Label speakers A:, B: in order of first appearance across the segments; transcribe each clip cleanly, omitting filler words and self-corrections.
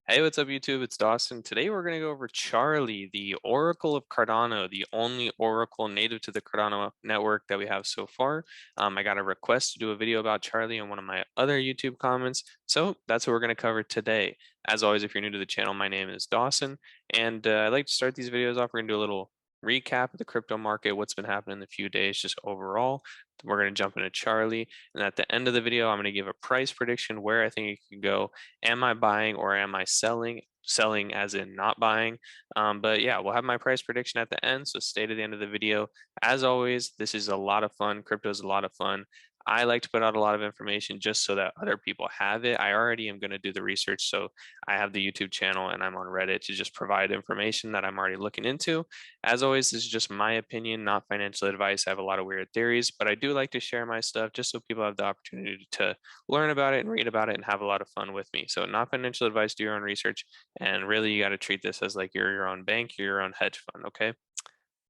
A: Hey, what's up, YouTube? It's Dawson. Today we're going to go over Charlie, the Oracle of Cardano, the only Oracle native to the Cardano network that we have so far. I got a request to do a video about Charlie in one of my other YouTube comments, so that's what we're going to cover today. As always, if you're new to the channel, my name is Dawson, and I like to start these videos off. We're going to do a little recap of the crypto market, what's been happening in the few days, just overall. We're going to jump into Charlie, and at the end of the video, I'm going to give a price prediction where I think it could go. Am I buying or am I selling? Selling as in not buying. But yeah, we'll have my price prediction at the end. So stay to the end of the video. As always, this is a lot of fun. Crypto is a lot of fun. I like to put out a lot of information just so that other people have it. I already am going to do the research. So I have the YouTube channel and I'm on Reddit to just provide information that I'm already looking into. As always, this is just my opinion, not financial advice. I have a lot of weird theories, but I do like to share my stuff just so people have the opportunity to learn about it and read about it and have a lot of fun with me. So not financial advice, do your own research. And really you got to treat this as like you're your own bank, you're your own hedge fund. Okay.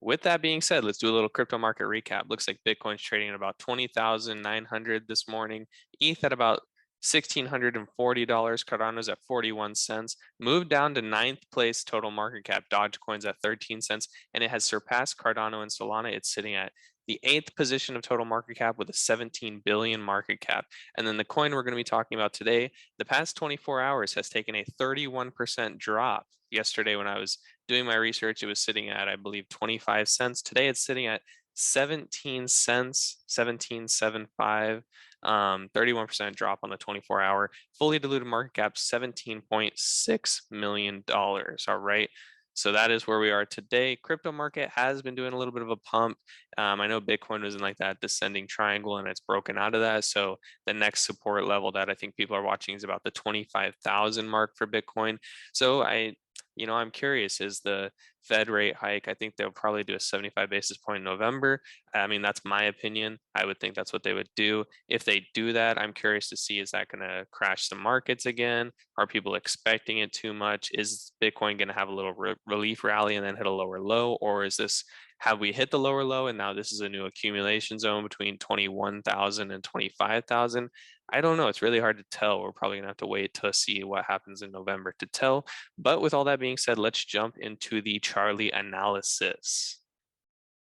A: With that being said, let's do a little crypto market recap. Looks like Bitcoin's trading at about 20,900 this morning. ETH at about $1,640. Cardano's at 41 cents. Moved down to ninth place total market cap. Dogecoin's at 13 cents. And it has surpassed Cardano and Solana. It's sitting at the eighth position of total market cap with a 17 billion market cap. And then the coin we're going to be talking about today, the past 24 hours has taken a 31% drop. Yesterday, when I was doing my research, it was sitting at, I believe, 25 cents. Today, it's sitting at 17 cents, 17.75, 31% drop on the 24-hour. Fully diluted market cap, $17.6 million. All right. So that is where we are today. Crypto market has been doing a little bit of a pump. I know Bitcoin was in like that descending triangle and it's broken out of that. So the next support level that I think people are watching is about the 25,000 mark for Bitcoin. So I'm curious, is the Fed rate hike? I think they'll probably do a 75 basis point in November. I mean, that's my opinion. I would think that's what they would do. If they do that, I'm curious to see, is that going to crash the markets again? Are people expecting it too much? Is Bitcoin going to have a little relief rally and then hit a lower low? Or is this, have we hit the lower low and now this is a new accumulation zone between 21,000 and 25,000? I don't know. It's really hard to tell. We're probably going to have to wait to see what happens in November to tell. But with all that being said, let's jump into the Charlie analysis.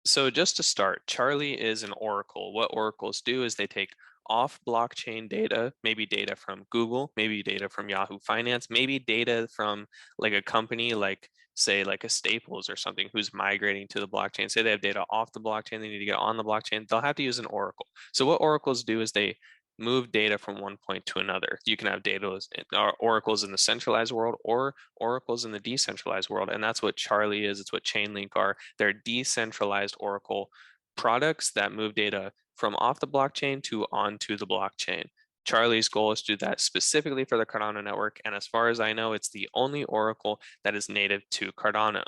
A: So just to start, Charlie is an oracle. What oracles do is they take off blockchain data, maybe data from Google, maybe data from Yahoo Finance, maybe data from like a company like say like a Staples or something who's migrating to the blockchain. Say they have data off the blockchain, they need to get on the blockchain, they'll have to use an oracle. So what oracles do is they move data from one point to another. You can have data or oracles in the centralized world or oracles in the decentralized world. And that's what Charlie is. It's what Chainlink are. They're decentralized oracle products that move data from off the blockchain to onto the blockchain. Charlie's goal is to do that specifically for the Cardano network. And as far as I know, it's the only oracle that is native to Cardano.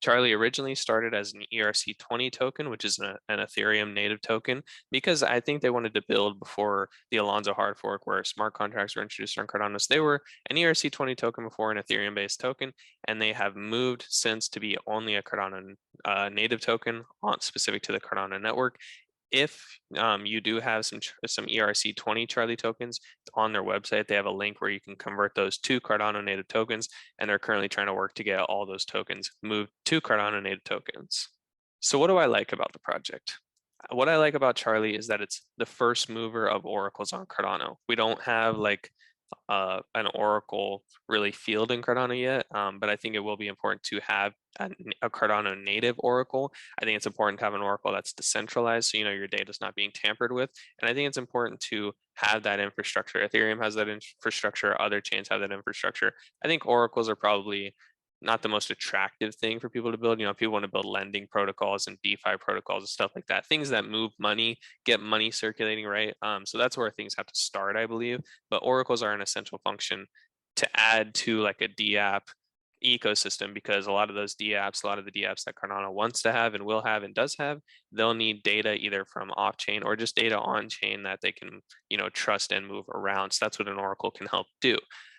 A: Charlie originally started as an ERC20 token, which is an Ethereum native token, because I think they wanted to build before the Alonzo hard fork, where smart contracts were introduced on Cardano. So they were an ERC20 token before, an Ethereum-based token, and they have moved since to be only a Cardano native token specific to the Cardano network. If you do have some ERC20 Charlie tokens on their website, they have a link where you can convert those to Cardano native tokens, and they're currently trying to work to get all those tokens moved to Cardano native tokens. So what do I like about the project? What I like about Charlie is that it's the first mover of oracles on Cardano. We don't have like an Oracle really field in Cardano yet, but I think it will be important to have a Cardano native Oracle. I think it's important to have an Oracle that's decentralized, so you know your data is not being tampered with. And I think it's important to have that infrastructure. Ethereum has that infrastructure, other chains have that infrastructure. I think oracles are probably not the most attractive thing for people to build. You know, people want to build lending protocols and DeFi protocols and stuff like that. Things that move money, get money circulating, right? So that's where things have to start, I believe. But oracles are an essential function to add to like a DApp ecosystem, because a lot of those DApps, a lot of the DApps that Cardano wants to have and will have and does have, they'll need data either from off chain or just data on chain that they can, trust and move around. So that's what an oracle can help do.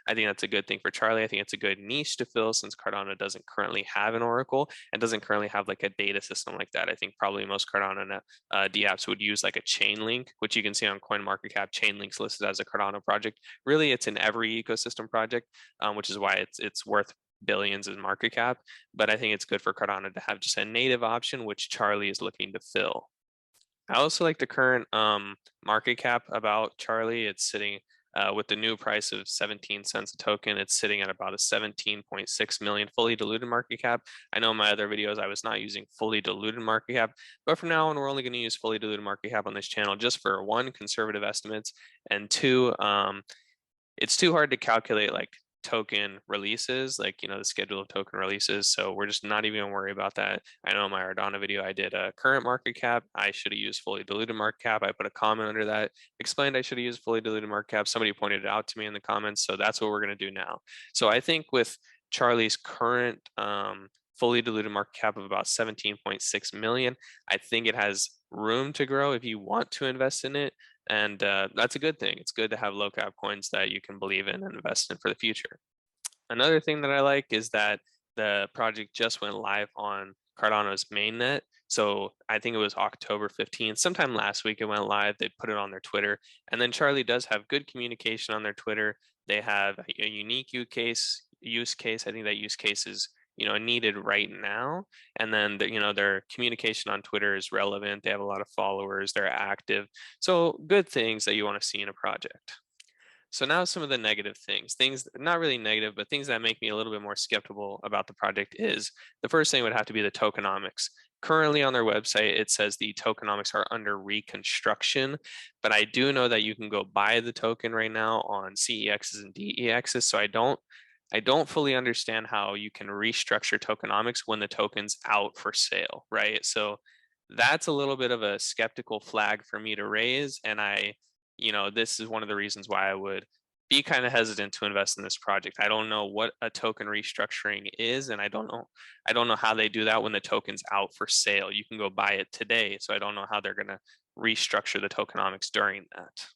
A: I think that's a good thing for Charlie. I think it's a good niche to fill since Cardano doesn't currently have an Oracle and doesn't currently have like a data system like that. I think probably most Cardano dApps would use like a Chainlink, which you can see on CoinMarketCap. Chainlink's listed as a Cardano project. Really, it's in every ecosystem project, which is why it's worth billions in market cap. But I think it's good for Cardano to have just a native option, which Charlie is looking to fill. I also like the current market cap about Charlie. It's sitting with the new price of 17 cents a token. It's sitting at about a 17.6 million fully diluted market cap. I know in my other videos I was not using fully diluted market cap, but from now on we're only going to use fully diluted market cap on this channel just for one, conservative estimates, and two, it's too hard to calculate like token releases, like, the schedule of token releases. So we're just not even gonna worry about that. I know in my Cardano video, I did a current market cap. I should have used fully diluted market cap. I put a comment under that, explained I should have used fully diluted market cap. Somebody pointed it out to me in the comments. So that's what we're gonna do now. So I think with Charlie's current fully diluted market cap of about 17.6 million, I think it has room to grow if you want to invest in it. And that's a good thing. It's good to have low cap coins that you can believe in and invest in for the future. Another thing that I like is that the project just went live on Cardano's mainnet. So I think it was October 15th, sometime last week it went live. They put it on their Twitter. And then Charlie does have good communication on their Twitter. They have a unique use case. I think that use case is needed right now. And then their communication on Twitter is relevant. They have a lot of followers. They're active. So good things that you want to see in a project. So now some of the negative things not really negative, but things that make me a little bit more skeptical about the project is the first thing would have to be the tokenomics. Currently on their website, it says the tokenomics are under reconstruction, but I do know that you can go buy the token right now on CEXs and DEXs. So I don't fully understand how you can restructure tokenomics when the token's out for sale, right? So that's a little bit of a skeptical flag for me to raise. And this is one of the reasons why I would be kind of hesitant to invest in this project. I don't know what a token restructuring is, and I don't know how they do that when the token's out for sale. You can go buy it today, so I don't know how they're going to restructure the tokenomics during that.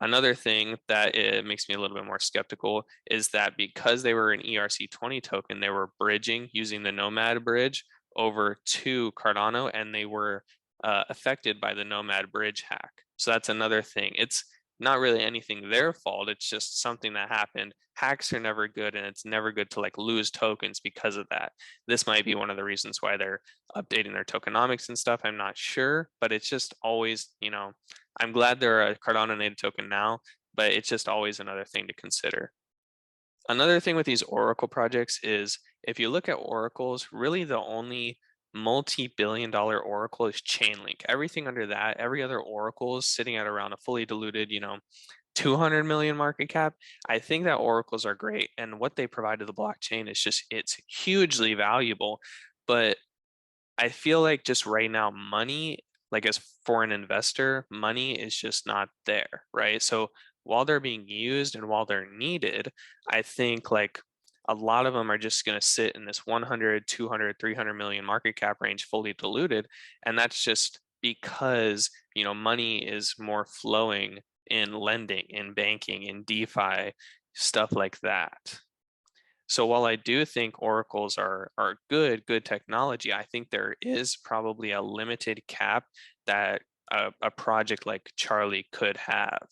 A: Another thing that it makes me a little bit more skeptical is that because they were an ERC20 token, they were bridging using the Nomad bridge over to Cardano, and they were affected by the Nomad bridge hack. So that's another thing. It's not really anything their fault. It's just something that happened. Hacks are never good, and it's never good to like lose tokens because of that. This might be one of the reasons why they're updating their tokenomics and stuff. I'm not sure, but it's just always, I'm glad they're a Cardano native token now, but it's just always another thing to consider. Another thing with these Oracle projects is if you look at Oracles, really the only multi-billion-dollar Oracle is Chainlink. Everything under that, every other Oracle is sitting at around a fully diluted, 200 million market cap. I think that Oracles are great, and what they provide to the blockchain is it's hugely valuable. But I feel like just right now, money, like as for an investor, money is just not there, right? So while they're being used and while they're needed, I think like a lot of them are just going to sit in this 100, 200, 300 million market cap range fully diluted. And that's just because, money is more flowing in lending, in banking, in DeFi, stuff like that. So while I do think oracles are good technology, I think there is probably a limited cap that a project like Charlie could have.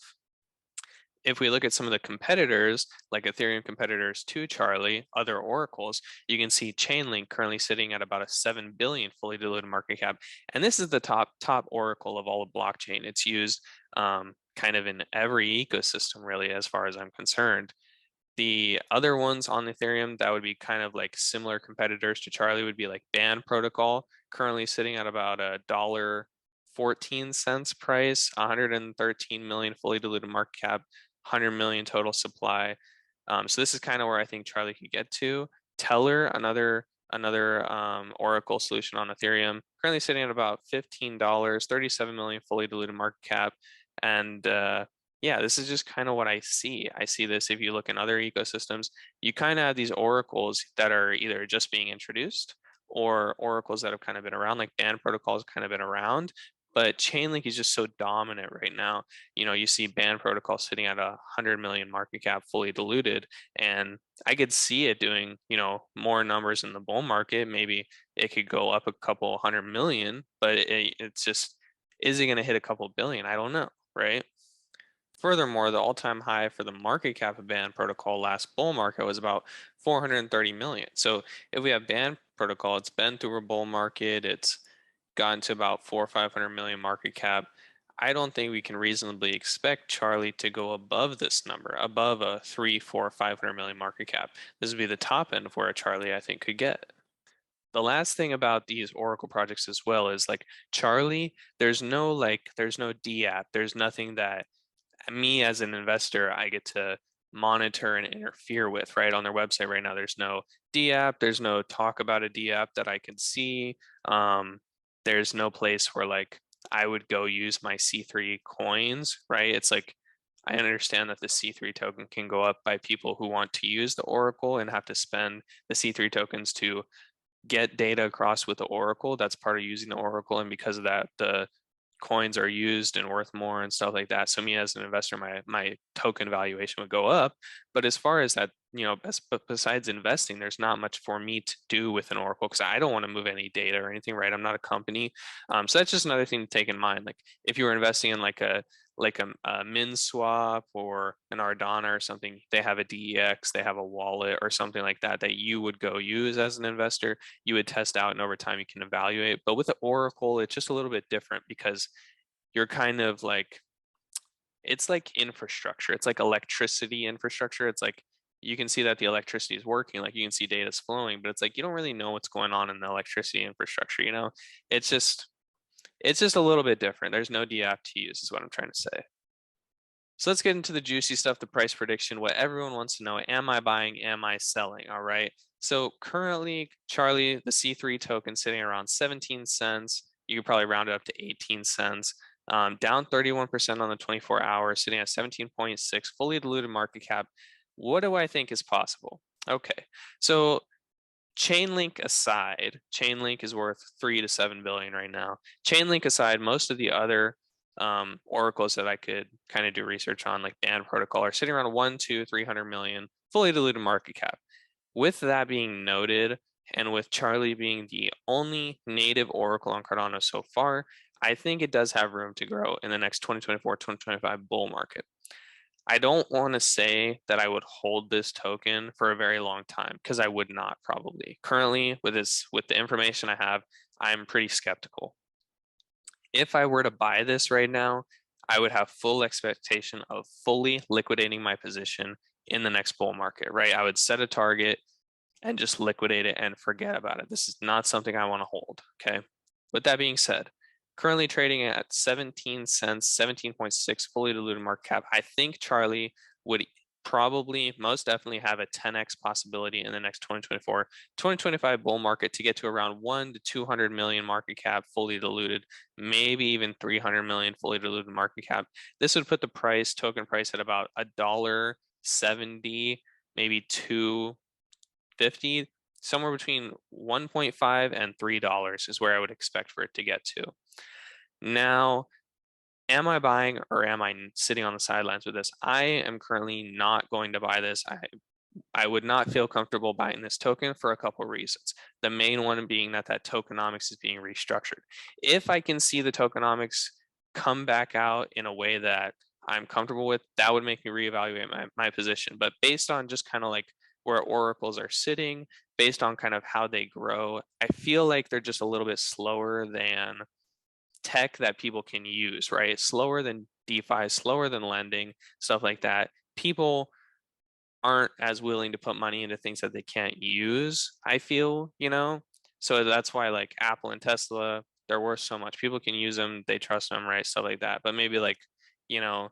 A: If we look at some of the competitors, like Ethereum competitors to Charlie, other oracles, you can see Chainlink currently sitting at about a 7 billion fully diluted market cap. And this is the top oracle of all of blockchain. It's used kind of in every ecosystem, really, as far as I'm concerned. The other ones on Ethereum that would be kind of like similar competitors to Charlie would be like Band Protocol, currently sitting at about $1.14 price, 113 million fully diluted market cap, 100 million total supply. So this is kind of where I think Charlie could get to. Teller, another Oracle solution on Ethereum, currently sitting at about $15, 37 million fully diluted market cap, and yeah, this is just kind of what I see. I see this if you look in other ecosystems, you kind of have these oracles that are either just being introduced or oracles that have kind of been around, like Band Protocol has kind of been around, But Chainlink is just so dominant right now. You see Band Protocol sitting at 100 million market cap, fully diluted, and I could see it doing, more numbers in the bull market. Maybe it could go up a couple 100 million, but it's just, is it going to hit a couple billion? I don't know, right? Furthermore, the all-time high for the market cap of Band Protocol last bull market was about 430 million. So if we have Band Protocol, it's been through a bull market, it's gotten to about 400 or 500 million market cap. I don't think we can reasonably expect Charlie to go above this number, above a 3, 4, 500 million market cap. This would be the top end of where a Charlie I think could get. The last thing about these Oracle projects as well is like Charlie, there's no D app, there's nothing that me as an investor, I get to monitor and interfere with, right? On their website right now, there's no D app, there's no talk about a D app that I can see. Um, there's no place where like I would go use my C3 coins, right? It's like I understand that the C3 token can go up by people who want to use the Oracle and have to spend the C3 tokens to get data across with the Oracle. That's part of using the Oracle. And because of that, the coins are used and worth more and stuff like that. So me as an investor, my token valuation would go up. But as far as that, besides investing, there's not much for me to do with an Oracle because I don't want to move any data or anything, right? I'm not a company. So that's just another thing to take in mind. Like if you were investing in like a min swap or an Ardana or something, they have a DEX, they have a wallet or something like that that you would go use as an investor. You would test out and over time you can evaluate. But with the Oracle, it's just a little bit different because you're kind of like, it's like infrastructure. It's like electricity infrastructure. It's like you can see that the electricity is working, like you can see data is flowing, but it's like you don't really know what's going on in the electricity infrastructure. It's just it's just a little bit different. There's no DApp to use, is what I'm trying to say. So let's get into the juicy stuff, the price prediction, what everyone wants to know. Am I buying? Am I selling? All right. So currently, Charlie, the C3 token sitting around 17 cents. You could probably round it up to 18 cents. Down 31% on the 24 hours, sitting at 17.6, fully diluted market cap. What do I think is possible? Okay. So Chainlink aside, Chainlink is worth 3 to 7 billion right now. Chainlink aside, most of the other oracles that I could kind of do research on, like Band Protocol, are sitting around 1, 2, 300 million, fully diluted market cap. With that being noted, and with Charlie being the only native oracle on Cardano so far, I think it does have room to grow in the next 2024-2025 bull market. I don't want to say that I would hold this token for a very long time because I would not probably. Currently, with the information I have, I'm pretty skeptical. If I were to buy this right now, I would have full expectation of fully liquidating my position in the next bull market, right? I would set a target and just liquidate it and forget about it. This is not something I want to hold, okay? With that being said, currently trading at 17 cents, 17.6 fully diluted market cap. I think Charlie would probably most definitely have a 10x possibility in the next 2024 2025 bull market to get to around 1 to 200 million market cap fully diluted, maybe even 300 million fully diluted market cap. This would put the token price at about $1.70, maybe 2.50, somewhere between 1.5 and $3 is where I would expect for it to get to. Now, am I buying or am I sitting on the sidelines with this? I am currently not going to buy this. I would not feel comfortable buying this token for a couple of reasons. The main one being that tokenomics is being restructured. If I can see the tokenomics come back out in a way that I'm comfortable with, that would make me reevaluate my position. But based on just kind of like where oracles are sitting, based on kind of how they grow, I feel like they're just a little bit slower than tech that people can use, right? Slower than DeFi, slower than lending, stuff like that. People aren't as willing to put money into things that they can't use, I feel. So that's why like Apple and Tesla, they're worth so much. People can use them, they trust them, right? Stuff like that. But maybe like, you know,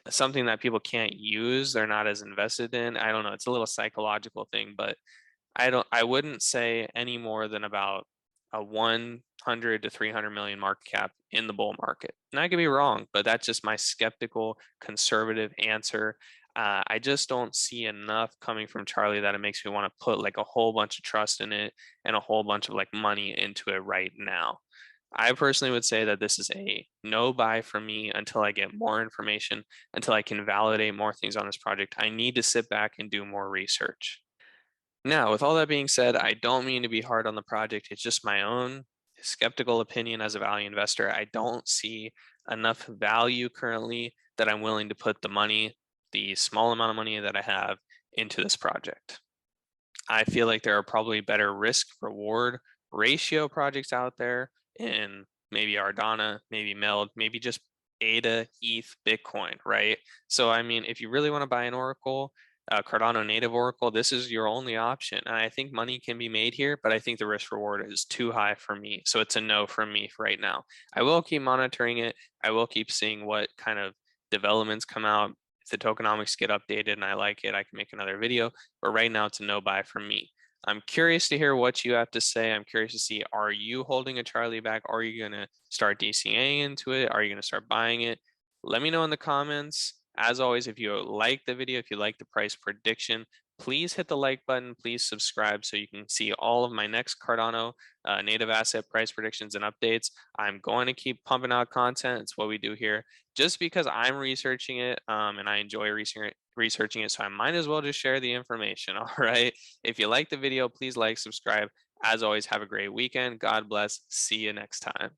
A: something that people can't use, they're not as invested in. I don't know. It's a little psychological thing, but I wouldn't say any more than about a 100 to 300 million market cap in the bull market. And I could be wrong, but that's just my skeptical conservative answer. I just don't see enough coming from Charlie that it makes me want to put like a whole bunch of trust in it and a whole bunch of like money into it right now. I personally would say that this is a no buy for me until I get more information, until I can validate more things on this project. I need to sit back and do more research. Now, with all that being said, I don't mean to be hard on the project. It's just my own skeptical opinion as a value investor. I don't see enough value currently that I'm willing to put the money, the small amount of money that I have, into this project. I feel like there are probably better risk reward ratio projects out there in maybe Ardana, maybe Meld, maybe just ADA, ETH, Bitcoin, right? So, I mean, if you really want to buy an Oracle, Cardano native Oracle, this is your only option. And I think money can be made here, but I think the risk reward is too high for me. So it's a no from me for right now. I will keep monitoring it. I will keep seeing what kind of developments come out. If the tokenomics get updated and I like it, I can make another video, but right now it's a no buy from me. I'm curious to hear what you have to say. I'm curious to see, are you holding a Charlie back? Are you going to start DCAing into it? Are you going to start buying it? Let me know in the comments. As always, if you like the video, if you like the price prediction, please hit the like button. Please subscribe so you can see all of my next Cardano native asset price predictions and updates. I'm going to keep pumping out content. It's what we do here just because I'm researching it and I enjoy researching it. So I might as well just share the information. All right. If you like the video, please like, subscribe. As always, have a great weekend. God bless. See you next time.